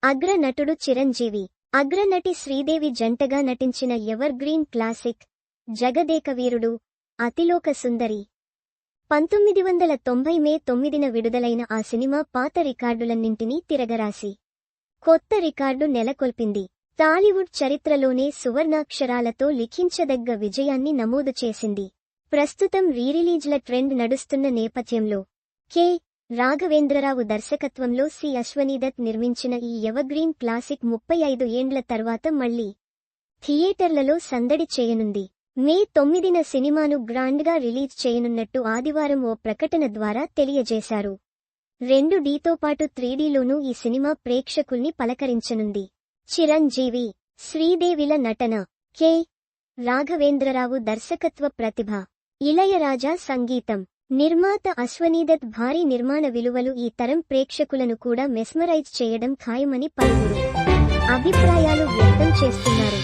అగ్ర నటుడు చిరంజీవి, అగ్రనటి శ్రీదేవి జంటగా నటించిన ever green classic Jagadeka Veerudu, Athiloka Sundari. 1990 మే 9న విడుదలైన ఆ సినిమా పాత రికార్డులన్నింటినీ తిరగరాసి కొత్త రికార్డు నెలకొల్పింది. టాలీవుడ్ చరిత్రలోనే సువర్ణాక్షరాలతో లిఖించదగ్గ విజయాన్ని నమోదు చేసింది. ప్రస్తుతం రీరిలీజ్ల ట్రెండ్ నడుస్తున్న నేపథ్యంలో కె. రాఘవేంద్రరావు దర్శకత్వంలో సి. అశ్వనీదత్ నిర్మించిన ఈ ఎవర్గ్రీన్ క్లాసిక్ 35 ఏండ్ల తర్వాత మళ్లీ థియేటర్లలో సందడి చేయనుంది. మే 9న సినిమాను గ్రాండ్గా రిలీజ్ చేయనున్నట్టు ఆదివారం ఓ ప్రకటన ద్వారా తెలియజేశారు. 2Dతో పాటు 3Dలోనూ ఈ సినిమా ప్రేక్షకుల్ని పలకరించనుంది. చిరంజీవి, శ్రీదేవిల నటన, కె. రాఘవేంద్రరావు దర్శకత్వ ప్రతిభ, ఇళయరాజా సంగీతం, నిర్మాత అశ్వనీదత్ భారీ నిర్మాణ విలువలు ఈ తరం ప్రేక్షకులను కూడా మెస్మరైజ్ చేయడం ఖాయమని పలువురు అభిప్రాయాలు వ్యక్తం చేస్తున్నారు.